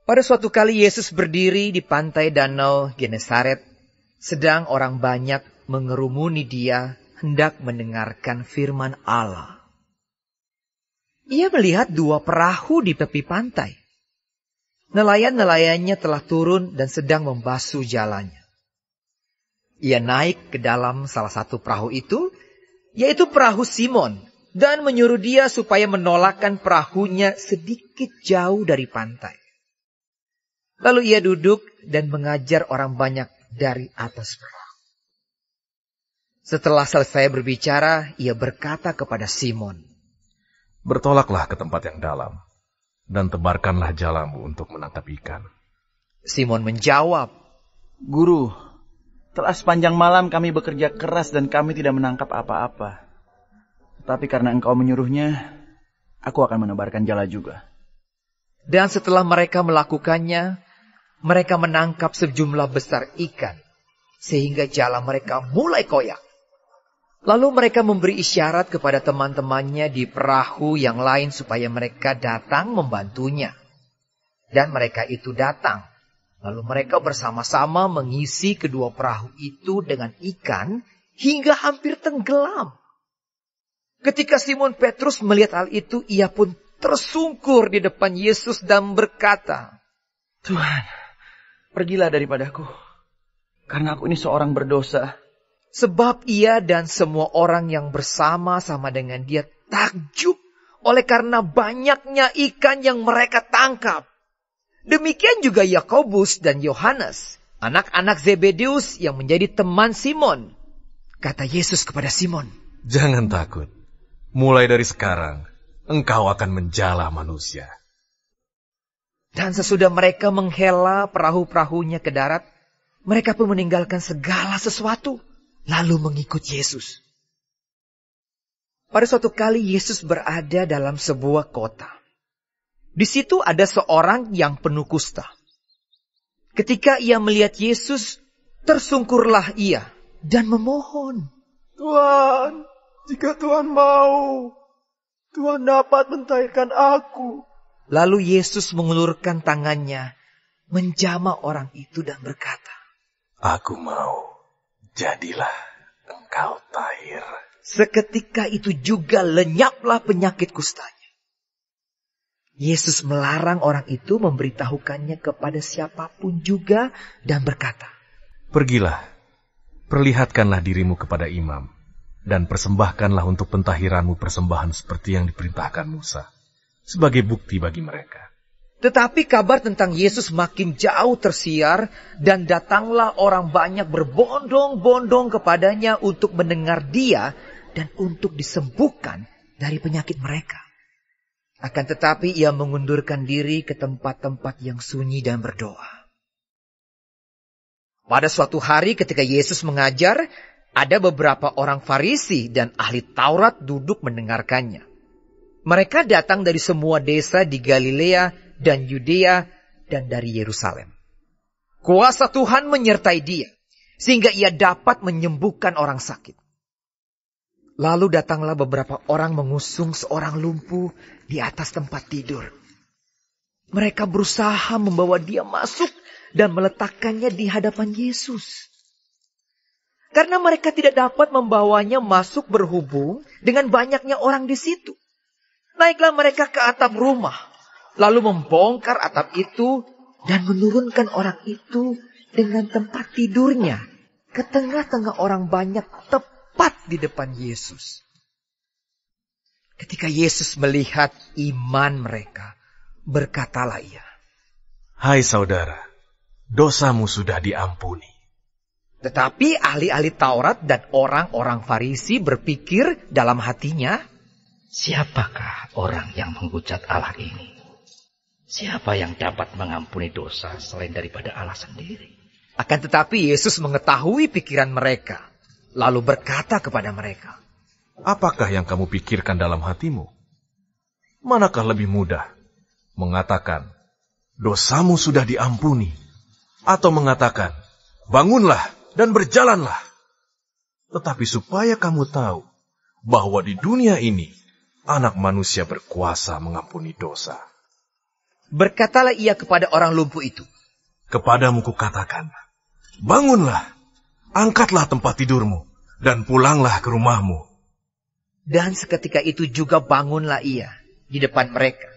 Pada suatu kali Yesus berdiri di pantai danau Genesaret, sedang orang banyak mengerumuni dia hendak mendengarkan firman Allah. Ia melihat dua perahu di tepi pantai. Nelayan-nelayannya telah turun dan sedang membasuh jalannya. Ia naik ke dalam salah satu perahu itu, yaitu perahu Simon, dan menyuruh dia supaya menolakkan perahunya sedikit jauh dari pantai. Lalu ia duduk dan mengajar orang banyak dari atas perahu. Setelah selesai berbicara, ia berkata kepada Simon, "Bertolaklah ke tempat yang dalam, dan tebarkanlah jalamu untuk menangkap ikan." Simon menjawab, "Guru, telah sepanjang malam kami bekerja keras dan kami tidak menangkap apa-apa. Tetapi karena engkau menyuruhnya, aku akan menebarkan jala juga." Dan setelah mereka melakukannya, mereka menangkap sejumlah besar ikan, sehingga jala mereka mulai koyak. Lalu mereka memberi isyarat kepada teman-temannya di perahu yang lain supaya mereka datang membantunya. Dan mereka itu datang. Lalu mereka bersama-sama mengisi kedua perahu itu dengan ikan hingga hampir tenggelam. Ketika Simon Petrus melihat hal itu, ia pun tersungkur di depan Yesus dan berkata, "Tuhan, pergilah daripadaku, karena aku ini seorang berdosa." Sebab ia dan semua orang yang bersama-sama dengan dia takjub oleh karena banyaknya ikan yang mereka tangkap. Demikian juga Yakobus dan Yohanes, anak-anak Zebedeus yang menjadi teman Simon. Kata Yesus kepada Simon, "Jangan takut. Mulai dari sekarang, engkau akan menjala manusia." Dan sesudah mereka menghela perahu-perahunya ke darat, mereka pun meninggalkan segala sesuatu, lalu mengikut Yesus. Pada suatu kali Yesus berada dalam sebuah kota. Di situ ada seorang yang penuh kusta. Ketika ia melihat Yesus, tersungkurlah ia dan memohon, "Tuhan, jika Tuhan mau, Tuhan dapat mentahirkan aku." Lalu Yesus mengulurkan tangannya, menjamah orang itu dan berkata, "Aku mau, jadilah engkau tahir." Seketika itu juga lenyaplah penyakit kustanya. Yesus melarang orang itu memberitahukannya kepada siapapun juga dan berkata, "Pergilah, perlihatkanlah dirimu kepada imam, dan persembahkanlah untuk pentahiranmu persembahan seperti yang diperintahkan Musa, sebagai bukti bagi mereka." Tetapi kabar tentang Yesus makin jauh tersiar, dan datanglah orang banyak berbondong-bondong kepadanya untuk mendengar dia dan untuk disembuhkan dari penyakit mereka. Akan tetapi ia mengundurkan diri ke tempat-tempat yang sunyi dan berdoa. Pada suatu hari ketika Yesus mengajar, ada beberapa orang Farisi dan ahli Taurat duduk mendengarkannya. Mereka datang dari semua desa di Galilea dan Yudea dan dari Yerusalem. Kuasa Tuhan menyertai dia, sehingga ia dapat menyembuhkan orang sakit. Lalu datanglah beberapa orang mengusung seorang lumpuh di atas tempat tidur. Mereka berusaha membawa dia masuk dan meletakkannya di hadapan Yesus. Karena mereka tidak dapat membawanya masuk berhubung dengan banyaknya orang di situ. Naiklah mereka ke atap rumah, lalu membongkar atap itu dan menurunkan orang itu dengan tempat tidurnya ke tengah-tengah orang banyak tepat di depan Yesus. Ketika Yesus melihat iman mereka, berkatalah ia, "Hai saudara, dosamu sudah diampuni." Tetapi ahli-ahli Taurat dan orang-orang Farisi berpikir dalam hatinya, "Siapakah orang yang menghujat Allah ini? Siapa yang dapat mengampuni dosa selain daripada Allah sendiri?" Akan tetapi Yesus mengetahui pikiran mereka, lalu berkata kepada mereka, "Apakah yang kamu pikirkan dalam hatimu? Manakah lebih mudah, mengatakan, dosamu sudah diampuni, atau mengatakan, bangunlah dan berjalanlah? Tetapi supaya kamu tahu bahwa di dunia ini, Anak Manusia berkuasa mengampuni dosa." Berkatalah ia kepada orang lumpuh itu, "Kepadamu kukatakan, bangunlah, angkatlah tempat tidurmu, dan pulanglah ke rumahmu." Dan seketika itu juga bangunlah ia di depan mereka.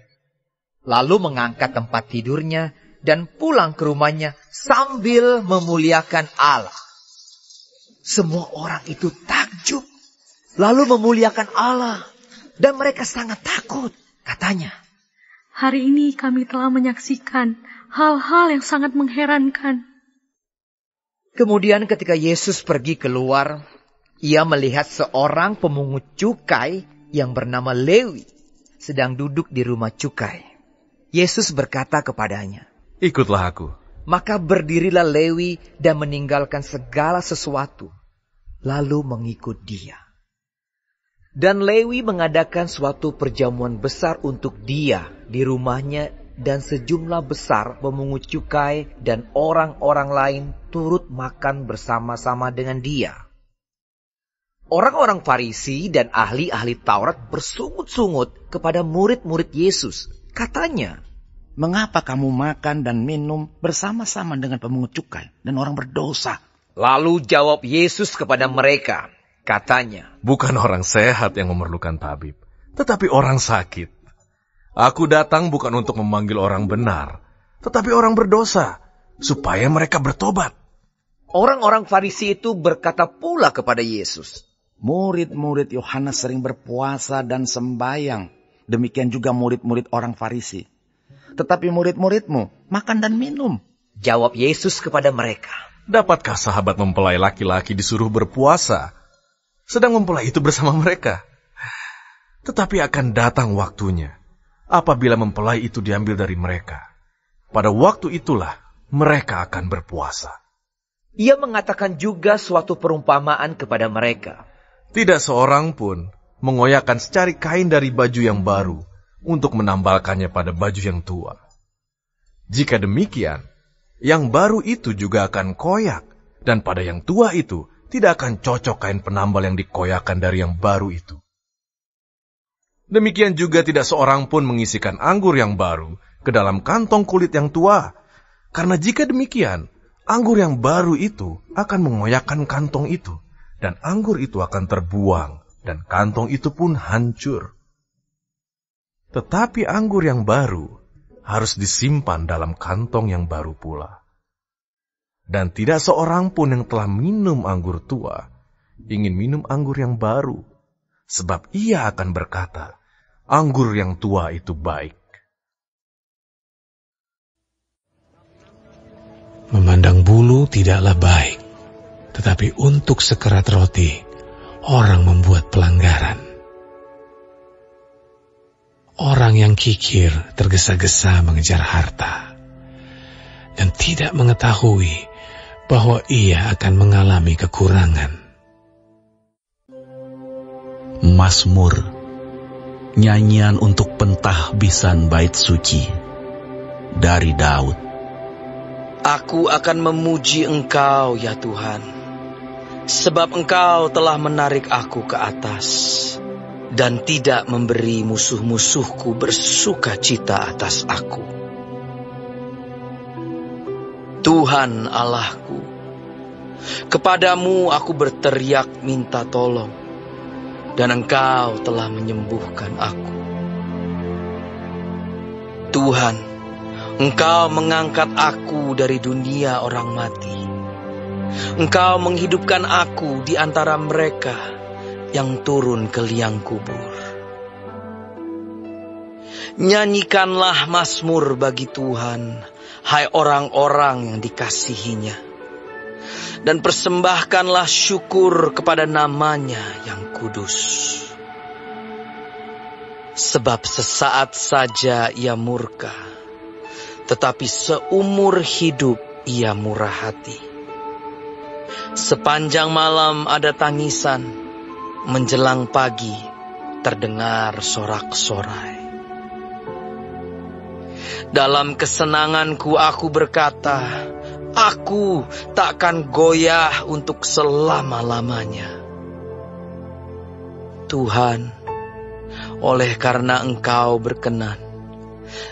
Lalu mengangkat tempat tidurnya dan pulang ke rumahnya sambil memuliakan Allah. Semua orang itu takjub, lalu memuliakan Allah. Dan mereka sangat takut, katanya. Hari ini kami telah menyaksikan hal-hal yang sangat mengherankan. Kemudian ketika Yesus pergi keluar, ia melihat seorang pemungut cukai yang bernama Lewi sedang duduk di rumah cukai. Yesus berkata kepadanya, "Ikutlah aku." Maka berdirilah Lewi dan meninggalkan segala sesuatu, lalu mengikut dia. Dan Lewi mengadakan suatu perjamuan besar untuk dia di rumahnya, dan sejumlah besar pemungut cukai dan orang-orang lain turut makan bersama-sama dengan dia. Orang-orang Farisi dan ahli-ahli Taurat bersungut-sungut kepada murid-murid Yesus. Katanya, "Mengapa kamu makan dan minum bersama-sama dengan pemungut cukai dan orang berdosa?" Lalu jawab Yesus kepada mereka, katanya, "Bukan orang sehat yang memerlukan tabib, tetapi orang sakit. Aku datang bukan untuk memanggil orang benar, tetapi orang berdosa, supaya mereka bertobat." Orang-orang Farisi itu berkata pula kepada Yesus, "Murid-murid Yohanes sering berpuasa dan sembahyang. Demikian juga murid-murid orang Farisi. Tetapi murid-muridmu makan dan minum." Jawab Yesus kepada mereka, "Dapatkah sahabat mempelai laki-laki disuruh berpuasa, sedang mempelai itu bersama mereka? Tetapi akan datang waktunya, apabila mempelai itu diambil dari mereka. Pada waktu itulah mereka akan berpuasa." Ia mengatakan juga suatu perumpamaan kepada mereka. Tidak seorang pun mengoyakkan secari kain dari baju yang baru untuk menambalkannya pada baju yang tua. Jika demikian, yang baru itu juga akan koyak, dan pada yang tua itu tidak akan cocok kain penambal yang dikoyakkan dari yang baru itu. Demikian juga tidak seorang pun mengisikan anggur yang baru ke dalam kantong kulit yang tua, karena jika demikian, anggur yang baru itu akan mengoyakkan kantong itu, dan anggur itu akan terbuang, dan kantong itu pun hancur. Tetapi anggur yang baru harus disimpan dalam kantong yang baru pula. Dan tidak seorang pun yang telah minum anggur tua ingin minum anggur yang baru, sebab ia akan berkata, anggur yang tua itu baik. Memandang bulu tidaklah baik, tetapi untuk sekerat roti, orang membuat pelanggaran. Orang yang kikir tergesa-gesa mengejar harta, dan tidak mengetahui bahwa ia akan mengalami kekurangan. Mazmur, nyanyian untuk pentahbisan bait suci, dari Daud. Aku akan memuji Engkau, ya Tuhan, sebab Engkau telah menarik aku ke atas, dan tidak memberi musuh-musuhku bersuka cita atas aku. Tuhan Allahku, kepadamu aku berteriak minta tolong, dan Engkau telah menyembuhkan aku. Tuhan, Engkau mengangkat aku dari dunia orang mati. Engkau menghidupkan aku di antara mereka yang turun ke liang kubur. Nyanyikanlah mazmur bagi Tuhan, hai orang-orang yang dikasihinya, dan persembahkanlah syukur kepada namanya yang kudus. Sebab sesaat saja ia murka, tetapi seumur hidup ia murah hati. Sepanjang malam ada tangisan, menjelang pagi terdengar sorak-sorai. Dalam kesenanganku aku berkata, aku takkan goyah untuk selama-lamanya. Tuhan, oleh karena Engkau berkenan,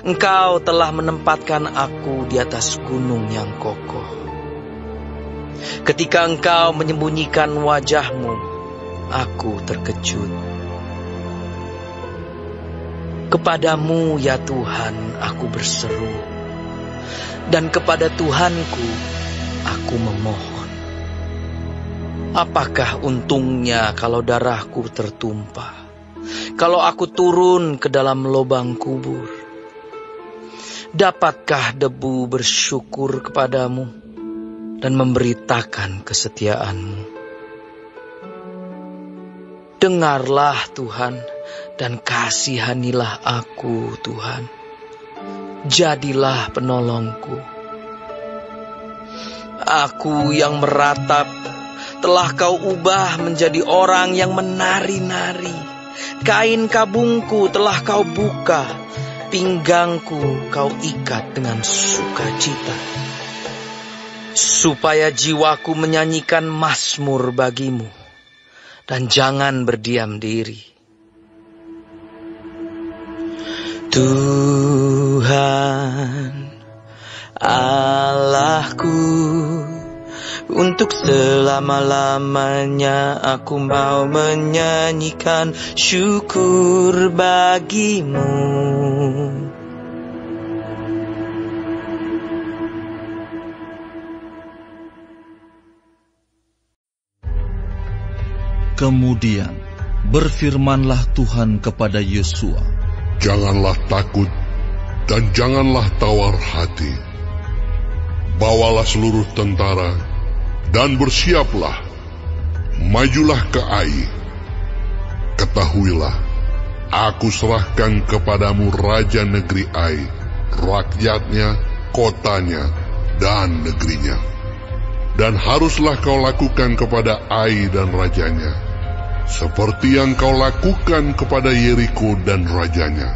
Engkau telah menempatkan aku di atas gunung yang kokoh. Ketika Engkau menyembunyikan wajah-Mu, aku terkejut. Kepadamu ya Tuhan aku berseru, dan kepada Tuhanku aku memohon. Apakah untungnya kalau darahku tertumpah, kalau aku turun ke dalam lubang kubur? Dapatkah debu bersyukur kepadamu dan memberitakan kesetiaan-Mu? Dengarlah Tuhan, dan kasihanilah aku Tuhan. Jadilah penolongku. Aku yang meratap telah Kau ubah menjadi orang yang menari-nari. Kain kabungku telah Kau buka, pinggangku Kau ikat dengan sukacita, supaya jiwaku menyanyikan mazmur bagi-Mu, dan jangan berdiam diri. Tuhan Allahku, untuk selama-lamanya aku mau menyanyikan syukur bagi-Mu. Kemudian berfirmanlah Tuhan kepada Yosua, janganlah takut dan janganlah tawar hati. Bawalah seluruh tentara dan bersiaplah. Majulah ke Ai. Ketahuilah, aku serahkan kepadamu raja negeri Ai, rakyatnya, kotanya, dan negerinya. Dan haruslah kau lakukan kepada Ai dan rajanya seperti yang kau lakukan kepada Yeriko dan rajanya.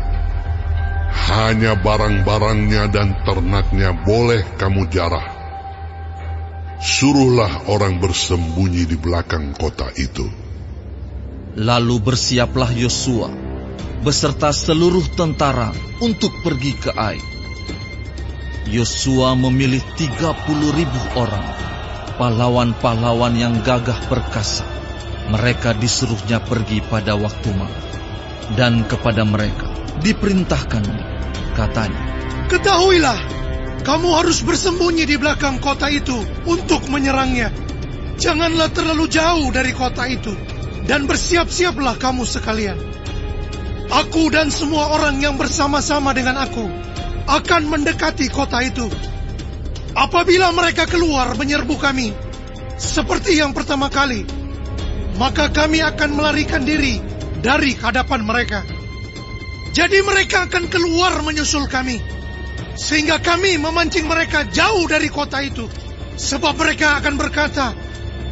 Hanya barang-barangnya dan ternaknya boleh kamu jarah. Suruhlah orang bersembunyi di belakang kota itu. Lalu bersiaplah Yosua beserta seluruh tentara untuk pergi ke Ai. Yosua memilih 30.000 orang, pahlawan-pahlawan yang gagah perkasa. Mereka disuruhnya pergi pada waktu malam, dan kepada mereka diperintahkan, katanya, ketahuilah, kamu harus bersembunyi di belakang kota itu untuk menyerangnya. Janganlah terlalu jauh dari kota itu, dan bersiap-siaplah kamu sekalian. Aku dan semua orang yang bersama-sama dengan aku akan mendekati kota itu. Apabila mereka keluar menyerbu kami, seperti yang pertama kali, maka kami akan melarikan diri dari hadapan mereka. Jadi mereka akan keluar menyusul kami, sehingga kami memancing mereka jauh dari kota itu. Sebab mereka akan berkata,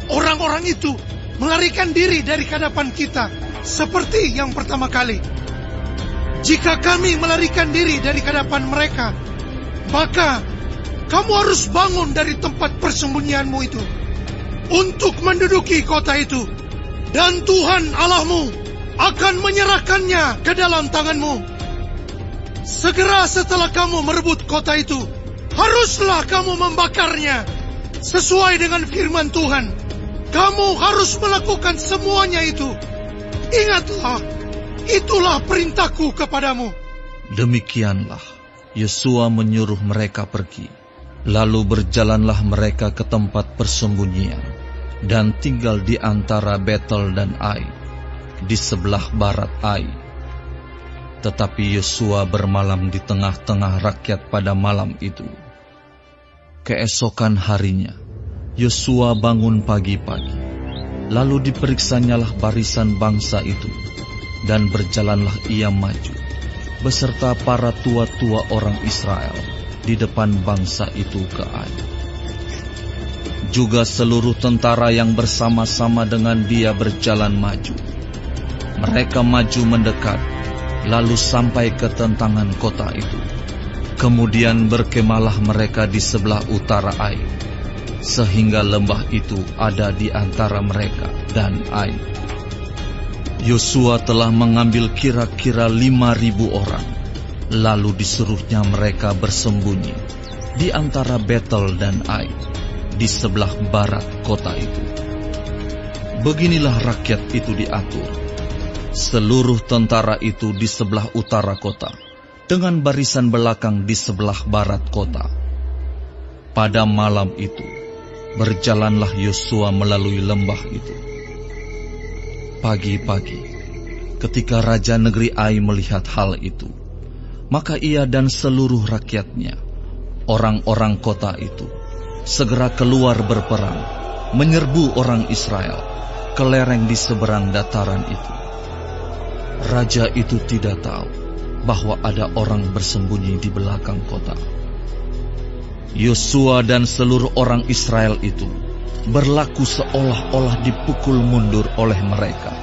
orang-orang itu melarikan diri dari hadapan kita, seperti yang pertama kali. Jika kami melarikan diri dari hadapan mereka, maka kamu harus bangun dari tempat persembunyianmu itu untuk menduduki kota itu, dan Tuhan Allahmu akan menyerahkannya ke dalam tanganmu. Segera setelah kamu merebut kota itu, haruslah kamu membakarnya sesuai dengan firman Tuhan. Kamu harus melakukan semuanya itu. Ingatlah, itulah perintahku kepadamu. Demikianlah Yosua menyuruh mereka pergi. Lalu berjalanlah mereka ke tempat persembunyian dan tinggal di antara Betel dan Ai, di sebelah barat Ai. Tetapi Yosua bermalam di tengah-tengah rakyat pada malam itu. Keesokan harinya, Yosua bangun pagi-pagi, lalu diperiksanyalah barisan bangsa itu, dan berjalanlah ia maju, beserta para tua-tua orang Israel, di depan bangsa itu ke Ai. Juga seluruh tentara yang bersama-sama dengan dia berjalan maju. Mereka maju mendekat, lalu sampai ke tentangan kota itu. Kemudian berkemalah mereka di sebelah utara Ai, sehingga lembah itu ada di antara mereka dan Ai. Yosua telah mengambil kira-kira 5.000 orang, Lalu disuruhnya mereka bersembunyi di antara Betel dan Ai, di sebelah barat kota itu. Beginilah rakyat itu diatur. Seluruh tentara itu di sebelah utara kota, dengan barisan belakang di sebelah barat kota. Pada malam itu, berjalanlah Yosua melalui lembah itu. Pagi-pagi, ketika Raja negeri Ai melihat hal itu, maka ia dan seluruh rakyatnya, orang-orang kota itu, segera keluar berperang, menyerbu orang Israel ke lereng di seberang dataran itu. Raja itu tidak tahu bahwa ada orang bersembunyi di belakang kota. Yosua dan seluruh orang Israel itu berlaku seolah-olah dipukul mundur oleh mereka,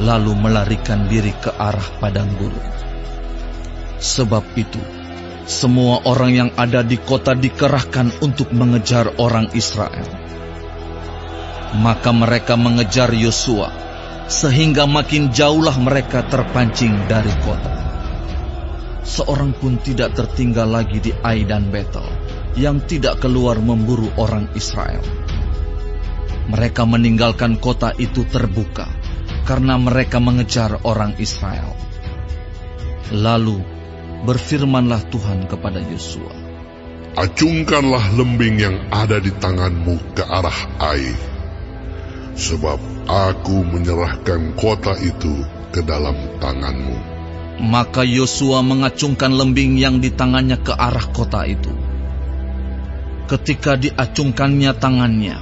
lalu melarikan diri ke arah padang gurun. Sebab itu, semua orang yang ada di kota dikerahkan untuk mengejar orang Israel. Maka mereka mengejar Yosua, sehingga makin jauhlah mereka terpancing dari kota. Seorang pun tidak tertinggal lagi di Ai dan Betel, yang tidak keluar memburu orang Israel. Mereka meninggalkan kota itu terbuka, karena mereka mengejar orang Israel. Lalu berfirmanlah Tuhan kepada Yosua, acungkanlah lembing yang ada di tanganmu ke arah Ai, sebab aku menyerahkan kota itu ke dalam tanganmu. Maka Yosua mengacungkan lembing yang di tangannya ke arah kota itu. Ketika diacungkannya tangannya,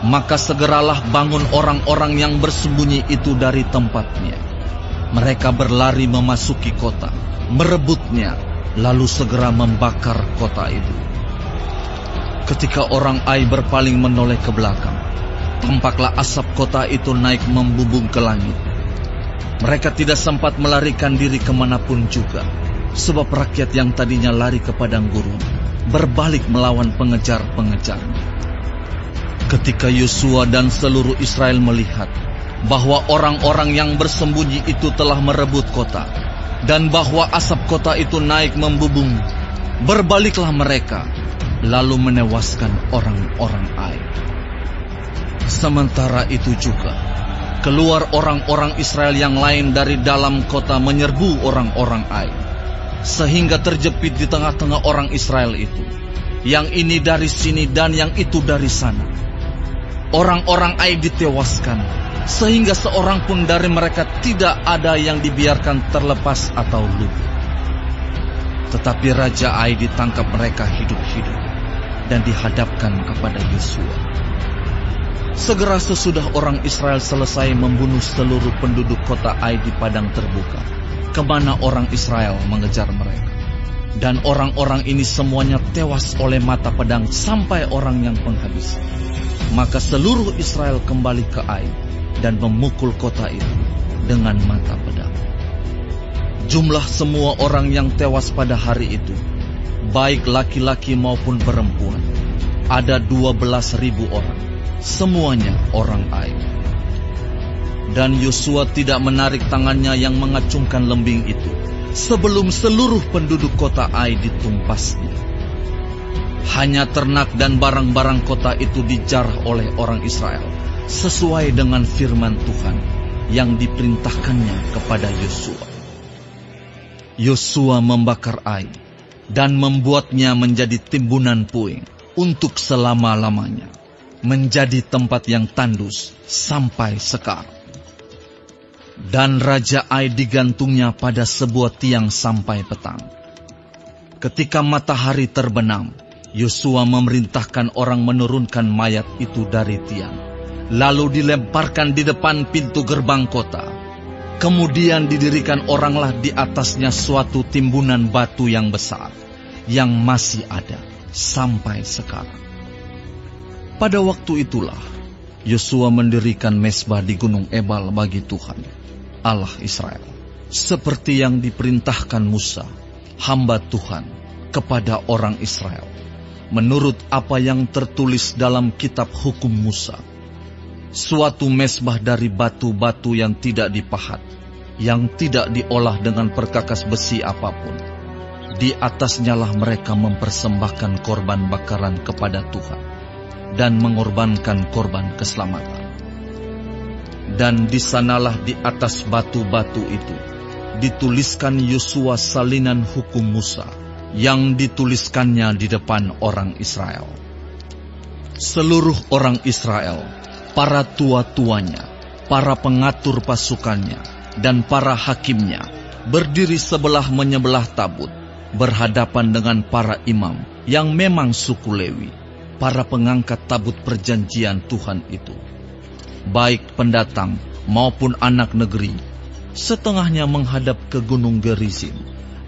maka segeralah bangun orang-orang yang bersembunyi itu dari tempatnya. Mereka berlari memasuki kota, merebutnya, lalu segera membakar kota itu. Ketika orang Ai berpaling menoleh ke belakang, tampaklah asap kota itu naik membumbung ke langit. Mereka tidak sempat melarikan diri kemanapun juga, sebab rakyat yang tadinya lari ke padang gurun berbalik melawan pengejar-pengejarnya. Ketika Yosua dan seluruh Israel melihat bahwa orang-orang yang bersembunyi itu telah merebut kota, dan bahwa asap kota itu naik membubung, berbaliklah mereka, lalu menewaskan orang-orang Ai. Sementara itu juga, keluar orang-orang Israel yang lain dari dalam kota menyerbu orang-orang Ai, sehingga terjepit di tengah-tengah orang Israel itu, yang ini dari sini dan yang itu dari sana. Orang-orang Ai ditewaskan, sehingga seorang pun dari mereka tidak ada yang dibiarkan terlepas atau luput. Tetapi Raja Ai ditangkap mereka hidup-hidup dan dihadapkan kepada Yosua. Segera sesudah orang Israel selesai membunuh seluruh penduduk kota Ai di padang terbuka, kemana orang Israel mengejar mereka. Dan orang-orang ini semuanya tewas oleh mata pedang sampai orang yang penghabisan. Maka seluruh Israel kembali ke Ai dan memukul kota itu dengan mata pedang. Jumlah semua orang yang tewas pada hari itu, baik laki-laki maupun perempuan, ada 12.000 orang, semuanya orang Ai. Dan Yosua tidak menarik tangannya yang mengacungkan lembing itu sebelum seluruh penduduk kota Ai ditumpasnya. Hanya ternak dan barang-barang kota itu dijarah oleh orang Israel, sesuai dengan firman Tuhan yang diperintahkannya kepada Yosua. Yosua membakar Ai dan membuatnya menjadi timbunan puing untuk selama-lamanya, menjadi tempat yang tandus sampai sekarang. Dan Raja Ai digantungnya pada sebuah tiang sampai petang. Ketika matahari terbenam, Yosua memerintahkan orang menurunkan mayat itu dari tiang, lalu dilemparkan di depan pintu gerbang kota. Kemudian didirikan oranglah di atasnya suatu timbunan batu yang besar, yang masih ada sampai sekarang. Pada waktu itulah, Yosua mendirikan mezbah di Gunung Ebal bagi Tuhan, Allah Israel, seperti yang diperintahkan Musa, hamba Tuhan, kepada orang Israel, menurut apa yang tertulis dalam kitab hukum Musa. Suatu mezbah dari batu-batu yang tidak dipahat, yang tidak diolah dengan perkakas besi apapun, Di atasnyalah mereka mempersembahkan korban bakaran kepada Tuhan dan mengorbankan korban keselamatan. Dan di sanalah di atas batu-batu itu dituliskan Yosua salinan hukum Musa yang dituliskannya di depan orang Israel. Seluruh orang Israel, para tua-tuanya, para pengatur pasukannya, dan para hakimnya berdiri sebelah menyebelah tabut, berhadapan dengan para imam yang memang suku Lewi, para pengangkat tabut perjanjian Tuhan itu. Baik pendatang maupun anak negeri, setengahnya menghadap ke gunung Gerizim,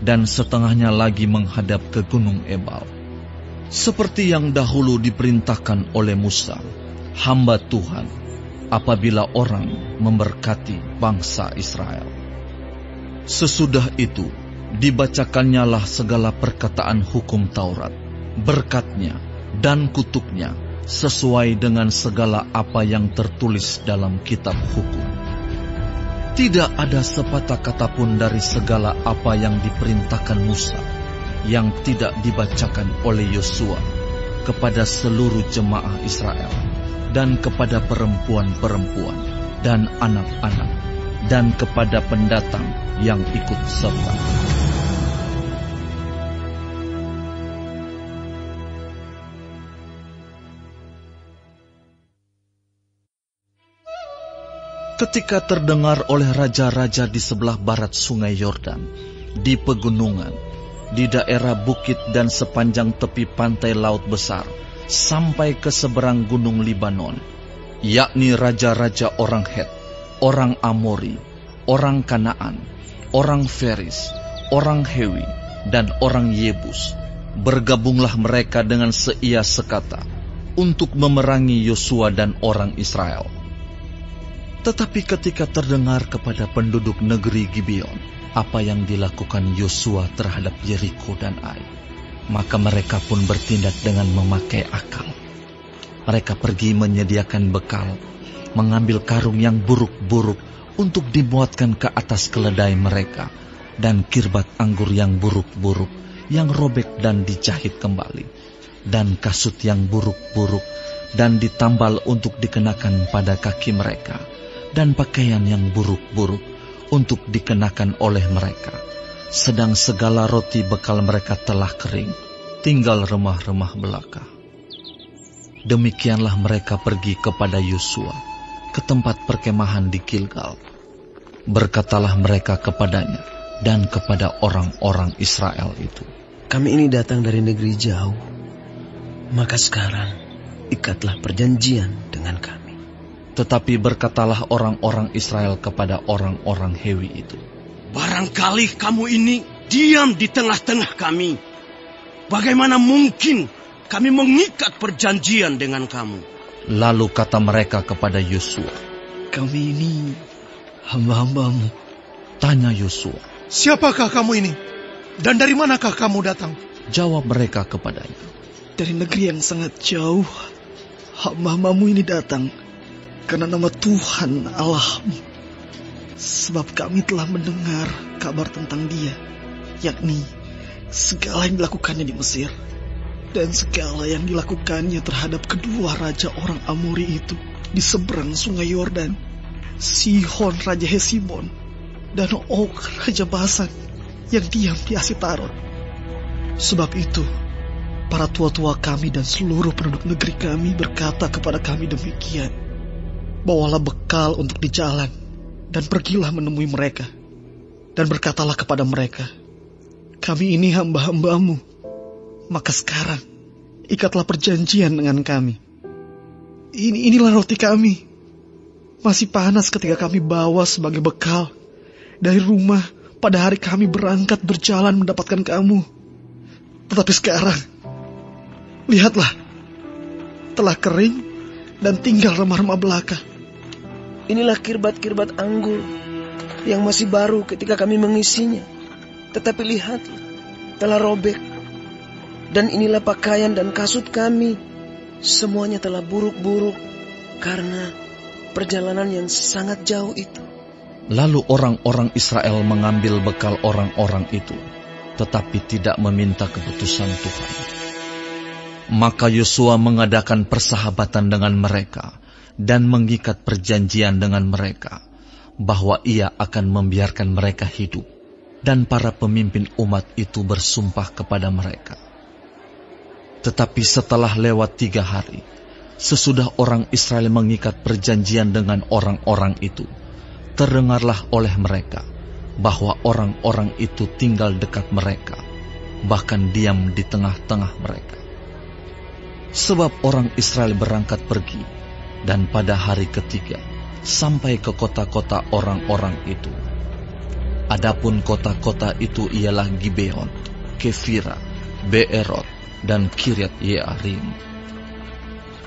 dan setengahnya lagi menghadap ke gunung Ebal. Seperti yang dahulu diperintahkan oleh Musa, hamba Tuhan, apabila orang memberkati bangsa Israel. Sesudah itu, dibacakannya segala perkataan hukum Taurat, berkatnya dan kutuknya, sesuai dengan segala apa yang tertulis dalam kitab hukum. Tidak ada sepatah kata pun dari segala apa yang diperintahkan Musa yang tidak dibacakan oleh Yosua kepada seluruh jemaah Israel dan kepada perempuan-perempuan dan anak-anak dan kepada pendatang yang ikut serta. Ketika terdengar oleh raja-raja di sebelah barat sungai Yordan, di pegunungan, di daerah bukit dan sepanjang tepi pantai Laut Besar, sampai ke seberang gunung Libanon, yakni raja-raja orang Het, orang Amori, orang Kanaan, orang Feris, orang Hewi, dan orang Yebus, bergabunglah mereka dengan seia sekata untuk memerangi Yosua dan orang Israel. Tetapi ketika terdengar kepada penduduk negeri Gibeon apa yang dilakukan Yosua terhadap Yeriko dan Ai, maka mereka pun bertindak dengan memakai akal. Mereka pergi menyediakan bekal, mengambil karung yang buruk-buruk untuk dimuatkan ke atas keledai mereka, dan kirbat anggur yang buruk-buruk yang robek dan dijahit kembali, dan kasut yang buruk-buruk dan ditambal untuk dikenakan pada kaki mereka, dan pakaian yang buruk-buruk untuk dikenakan oleh mereka, sedang segala roti bekal mereka telah kering, tinggal remah-remah belaka. Demikianlah mereka pergi kepada Yosua ke tempat perkemahan di Gilgal. Berkatalah mereka kepadanya dan kepada orang-orang Israel itu, "Kami ini datang dari negeri jauh, maka sekarang ikatlah perjanjian dengan kami." Tetapi berkatalah orang-orang Israel kepada orang-orang Hewi itu, "Barangkali kamu ini diam di tengah-tengah kami. Bagaimana mungkin kami mengikat perjanjian dengan kamu?" Lalu kata mereka kepada Yosua, "Kami ini hamba-hambamu." Tanya Yosua, "Siapakah kamu ini? Dan dari manakah kamu datang?" Jawab mereka kepadanya, "Dari negeri yang sangat jauh, hamba-hambamu ini datang karena nama Tuhan Allahmu. Sebab kami telah mendengar kabar tentang Dia, yakni segala yang dilakukannya di Mesir, dan segala yang dilakukannya terhadap kedua raja orang Amori itu di seberang sungai Yordan, Sihon raja Hesibon, dan Og raja Basan yang diam di Asitarot. Sebab itu, para tua-tua kami dan seluruh penduduk negeri kami berkata kepada kami demikian, bawalah bekal untuk di jalan, dan pergilah menemui mereka. Dan berkatalah kepada mereka, kami ini hamba-hambamu, maka sekarang ikatlah perjanjian dengan kami. Inilah roti kami, masih panas ketika kami bawa sebagai bekal dari rumah pada hari kami berangkat berjalan mendapatkan kamu. Tetapi sekarang, lihatlah, telah kering dan tinggal remah-remah belaka. Inilah kirbat-kirbat anggur yang masih baru ketika kami mengisinya. Tetapi lihatlah, telah robek. Dan inilah pakaian dan kasut kami, semuanya telah buruk-buruk karena perjalanan yang sangat jauh itu." Lalu orang-orang Israel mengambil bekal orang-orang itu, tetapi tidak meminta keputusan Tuhan. Maka Yosua mengadakan persahabatan dengan mereka dan mengikat perjanjian dengan mereka bahwa ia akan membiarkan mereka hidup, dan para pemimpin umat itu bersumpah kepada mereka. Tetapi setelah lewat 3 hari, sesudah orang Israel mengikat perjanjian dengan orang-orang itu, terdengarlah oleh mereka bahwa orang-orang itu tinggal dekat mereka, bahkan diam di tengah-tengah mereka. Sebab orang Israel berangkat pergi, dan pada hari ketiga sampai ke kota-kota orang-orang itu. Adapun kota-kota itu ialah Gibeon, Kefira, Beerot, dan Kiryat Yearim.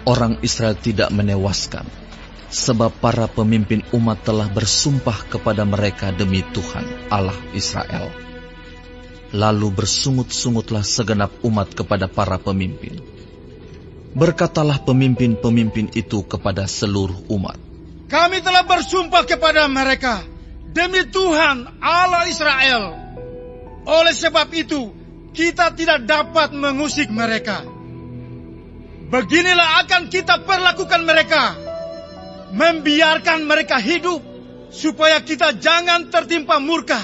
Orang Israel tidak menewaskan, sebab para pemimpin umat telah bersumpah kepada mereka demi Tuhan Allah Israel. Lalu bersungut-sungutlah segenap umat kepada para pemimpin. Berkatalah pemimpin-pemimpin itu kepada seluruh umat, kami telah bersumpah kepada mereka demi Tuhan Allah Israel. Oleh sebab itu, kita tidak dapat mengusik mereka. Beginilah akan kita perlakukan mereka, membiarkan mereka hidup, supaya kita jangan tertimpa murka,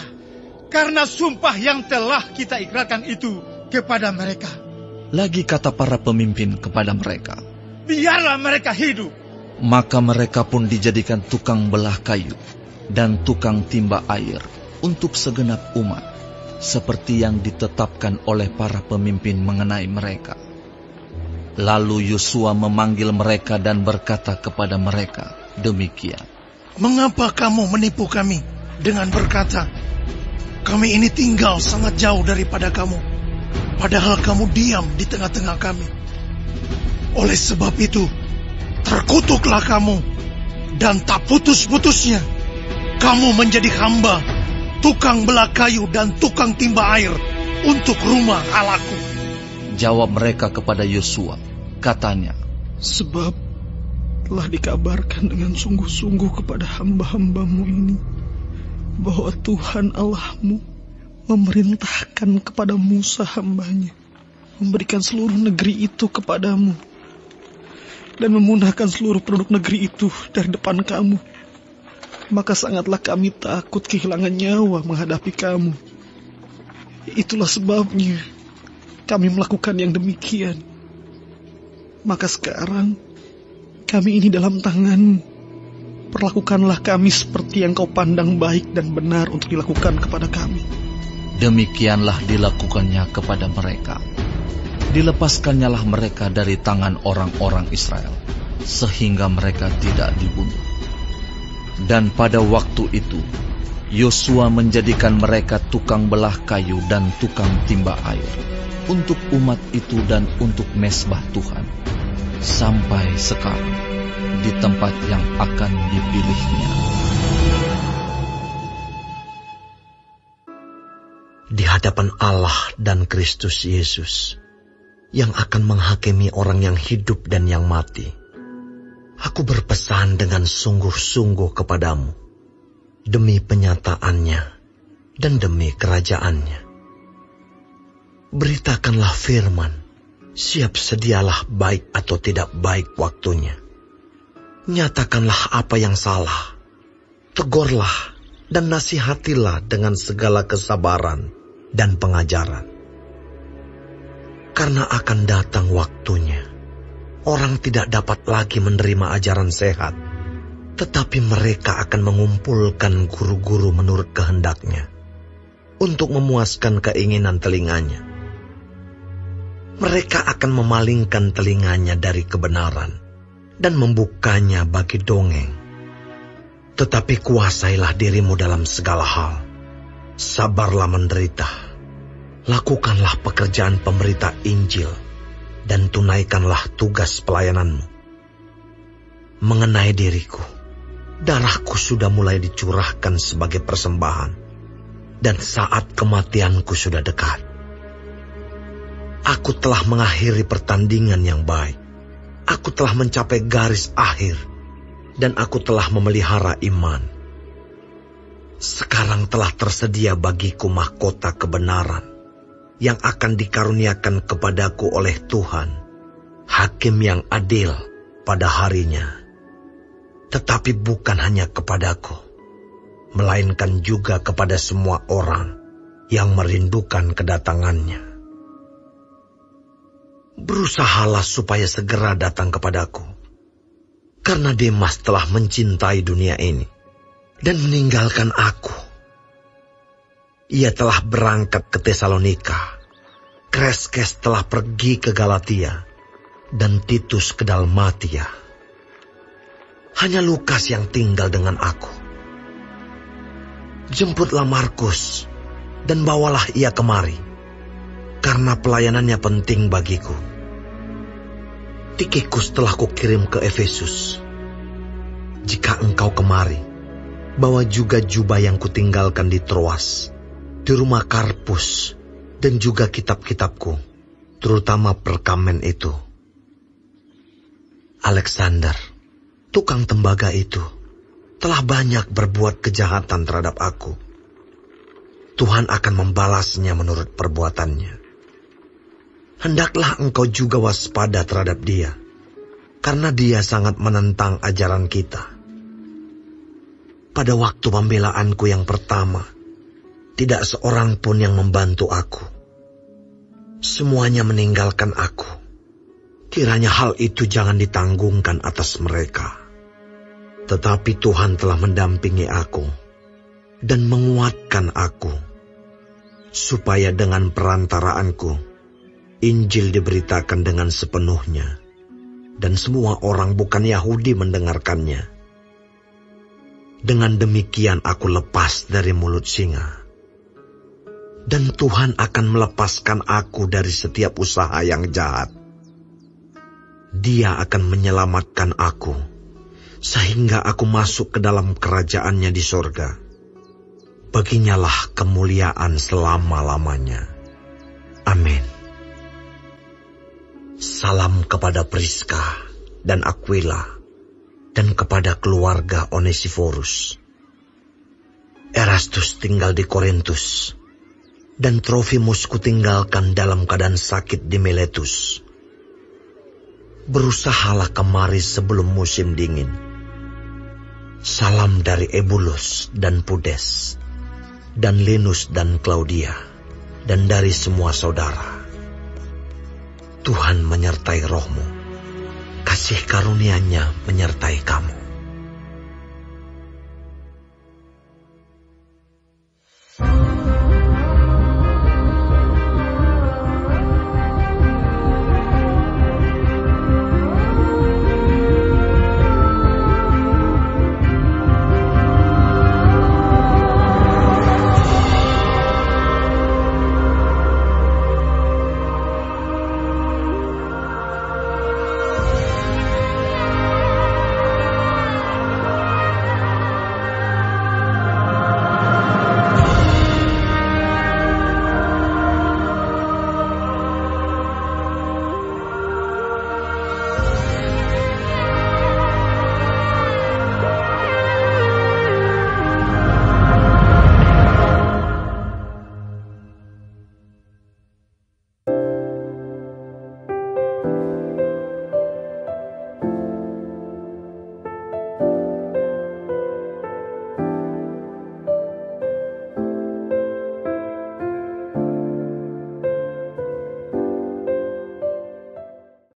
karena sumpah yang telah kita ikrarkan itu kepada mereka. Lagi kata para pemimpin kepada mereka, biarlah mereka hidup. Maka mereka pun dijadikan tukang belah kayu dan tukang timba air untuk segenap umat, seperti yang ditetapkan oleh para pemimpin mengenai mereka. Lalu Yosua memanggil mereka dan berkata kepada mereka demikian, mengapa kamu menipu kami dengan berkata, kami ini tinggal sangat jauh daripada kamu, padahal kamu diam di tengah-tengah kami. Oleh sebab itu, terkutuklah kamu, dan tak putus-putusnya kamu menjadi hamba, tukang belah kayu dan tukang timba air untuk rumah Allahku. Jawab mereka kepada Yosua, katanya, sebab telah dikabarkan dengan sungguh-sungguh kepada hamba-hambamu ini, bahwa Tuhan Allahmu memerintahkan kepada Musa hambanya memberikan seluruh negeri itu kepadamu dan memunahkan seluruh penduduk negeri itu dari depan kamu. Maka sangatlah kami takut kehilangan nyawa menghadapi kamu. Itulah sebabnya kami melakukan yang demikian. Maka sekarang kami ini dalam tanganmu. Perlakukanlah kami seperti yang kau pandang baik dan benar untuk dilakukan kepada kami. Demikianlah dilakukannya kepada mereka. Dilepaskannyalah mereka dari tangan orang-orang Israel, sehingga mereka tidak dibunuh. Dan pada waktu itu, Yosua menjadikan mereka tukang belah kayu dan tukang timba air, untuk umat itu dan untuk mezbah Tuhan, sampai sekarang di tempat yang akan dipilihnya. Di hadapan Allah dan Kristus Yesus, yang akan menghakimi orang yang hidup dan yang mati, aku berpesan dengan sungguh-sungguh kepadamu, demi penyataannya dan demi kerajaannya. Beritakanlah firman, siap sedialah baik atau tidak baik waktunya. Nyatakanlah apa yang salah, tegurlah dan nasihatilah dengan segala kesabaran dan pengajaran. Karena akan datang waktunya, orang tidak dapat lagi menerima ajaran sehat, tetapi mereka akan mengumpulkan guru-guru menurut kehendaknya, untuk memuaskan keinginan telinganya. Mereka akan memalingkan telinganya dari kebenaran, dan membukanya bagi dongeng. Tetapi kuasailah dirimu dalam segala hal, sabarlah menderita, lakukanlah pekerjaan pemberita Injil, dan tunaikanlah tugas pelayananmu. Mengenai diriku, darahku sudah mulai dicurahkan sebagai persembahan, dan saat kematianku sudah dekat. Aku telah mengakhiri pertandingan yang baik, aku telah mencapai garis akhir, dan aku telah memelihara iman. Sekarang telah tersedia bagiku mahkota kebenaran, yang akan dikaruniakan kepadaku oleh Tuhan, hakim yang adil pada harinya. Tetapi bukan hanya kepadaku, melainkan juga kepada semua orang yang merindukan kedatangannya. Berusahalah supaya segera datang kepadaku, karena Demas telah mencintai dunia ini dan meninggalkan aku. Ia telah berangkat ke Tesalonika, Kreskes telah pergi ke Galatia, dan Titus ke Dalmatia. Hanya Lukas yang tinggal dengan aku. Jemputlah Markus dan bawalah ia kemari, karena pelayanannya penting bagiku. Tikikus telah kukirim ke Efesus. Jika engkau kemari, bawa juga jubah yang kutinggalkan di Troas, di rumah Karpus, dan juga kitab-kitabku, terutama perkamen itu. Alexander, tukang tembaga itu, telah banyak berbuat kejahatan terhadap aku. Tuhan akan membalasnya menurut perbuatannya. Hendaklah engkau juga waspada terhadap dia, karena dia sangat menentang ajaran kita. Pada waktu pembelaanku yang pertama, tidak seorang pun yang membantu aku. Semuanya meninggalkan aku. Kiranya hal itu jangan ditanggungkan atas mereka. Tetapi Tuhan telah mendampingi aku dan menguatkan aku, supaya dengan perantaraanku, Injil diberitakan dengan sepenuhnya, dan semua orang bukan Yahudi mendengarkannya. Dengan demikian aku lepas dari mulut singa. Dan Tuhan akan melepaskan aku dari setiap usaha yang jahat. Dia akan menyelamatkan aku, sehingga aku masuk ke dalam kerajaannya di sorga. Baginyalah kemuliaan selama-lamanya. Amin. Salam kepada Priska dan Aquila, dan kepada keluarga Onesiforus. Erastus tinggal di Korintus, dan Trofimus kutinggalkan dalam keadaan sakit di Miletus. Berusahalah kemari sebelum musim dingin. Salam dari Ebulus dan Pudes, dan Linus dan Claudia, dan dari semua saudara. Tuhan menyertai rohmu. Kasih karunia-Nya menyertai kamu.